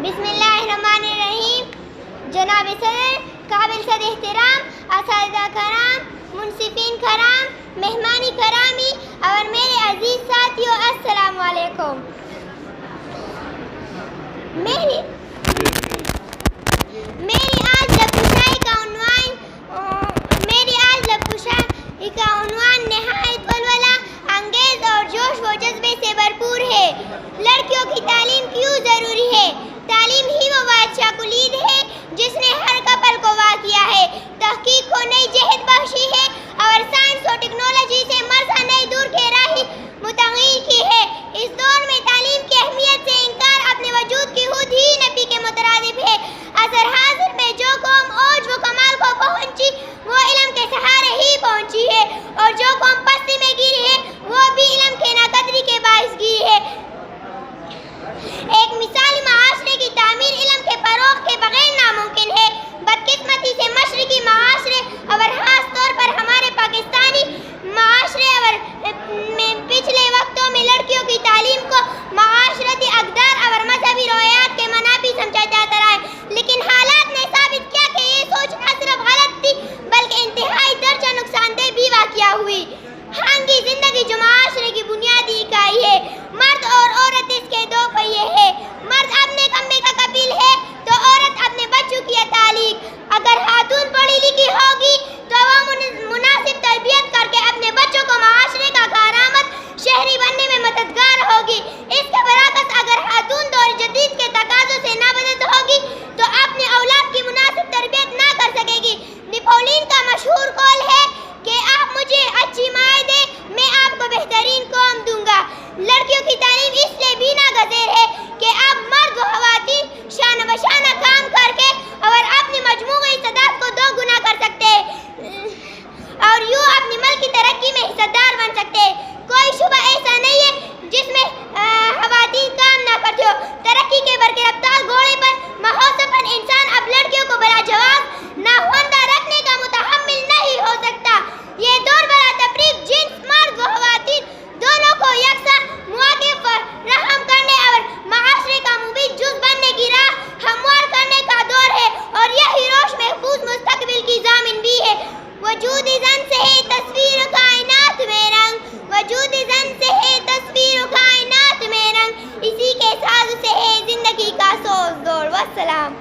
بسم اللہ الرحمن الرحیم۔ جناب صدر، قابل صد احترام اساتذہ کرام، منصفین کرام، مہمانی کرامی اور میرے عزیز ساتھیوں، السلام علیکم۔ میری آج لبکشائی کا عنوان نہایت ولولہ انگیز اور جوش و جذبے سے بھرپور ہے۔ لڑکیوں کی تعلیم کیوں ضروری ہے؟ تعلیم ہی وہ بادشاہ کلید ہے جس نے ہر کپل کو وا کیا ہے، تحقیق کو نئی جہت بخشی ہے اور سائنس و ٹیکنالوجی سے مرزا نئی دور کے راہی متغیر کی ہے۔ اس دور میں تعلیم کی اہمیت سے انکار اپنے وجود کی خود ہی نفی کے مترادف ہے۔ عصر حاضر میں جو قوم اوج و کمال کو پہنچی وہ علم کے سہارے ہی پہنچی ہے، اور جو قوم پستی میں گری ہے وہ بھی علم کے ناقدری کے باعث گری ہے۔ ایک مثالی معاشرے کی تعمیر علم کے فروغ کے بغیر ناممکن ہے۔ بدقسمتی سے مشرقی معاشرے اور خاص طور پر ہمارے پاکستانی معاشرے میں پچھلے وقتوں میں لڑکیوں کی تعلیم کو معاشرتی اقدار اور مذہبی روایات کے منافی سمجھا جاتا رہا ہے، لیکن حالات نے ثابت کیا کہ یہ سوچ نہ صرف غلط تھی بلکہ انتہائی درجہ نقصان دہ بھی واقع ہوئی۔ خانگی زندگی جو معاشرے کی بنیادی اکائی ہے، مرد اور عورت اس کے دو پہیے ہیں۔ مرد اپنے کمبے کا کفیل ہے تو عورت اپنے بچوں کی تعلیم۔ اگر خاتون پڑھی لکھی ہوگی تو وہ مناسب تربیت کر کے اپنے بچوں کو معاشرے کا کارآمد شہری بننے میں مددگار ہوگی۔ اس کے برعکس اگر خاتون دور جدید کے تقاضوں سے نابلد ہوگی تو اپنے اولاد کی مناسب تربیت نہ کر سکے گی۔ نیپولین کا مشہور قول ہے کہ آپ مجھے اچھی مائیں دیں، میں آپ کو بہترین قوم دوں گا۔ لڑکیوں کی تعلیم اس لیے بھی ناگزیر ہے کہ اب مرد و خواتین شانہ بشانہ کام کر کے اور اپنی مجموعی تعداد کو 2 گنا کر سکتے ہیں اور یوں اپنی ملک کی ترقی میں حصہ دار بن سکتے ہیں۔ کوئی شعبہ ایسا نہیں ہے جس میں خواتین کام نہ کرتی ہو۔ ترقی کے برقی رفتار گھوڑے پر مہوسفن انسان اب لڑکیوں کو بلا جواز ناخواندہ رکھنے کا متحمل نہیں ہو سکتا۔ یہ دور بڑا تفریق جنس مرد و خواتین دونوں کو یکساں مواقع فراہم کرنے اور معاشرے کا مفید جز بننے کی راہ ہموار کرنے کا دور ہے، اور یہی روش محفوظ مستقبل کی ضامن بھی ہے۔ وجود زن سے ہے تصویر کائنات میں رنگ، وجود زن سے ہے تصویر کائنات میں رنگ، اسی کے ساز سے ہے زندگی کا سوز دور۔ والسلام۔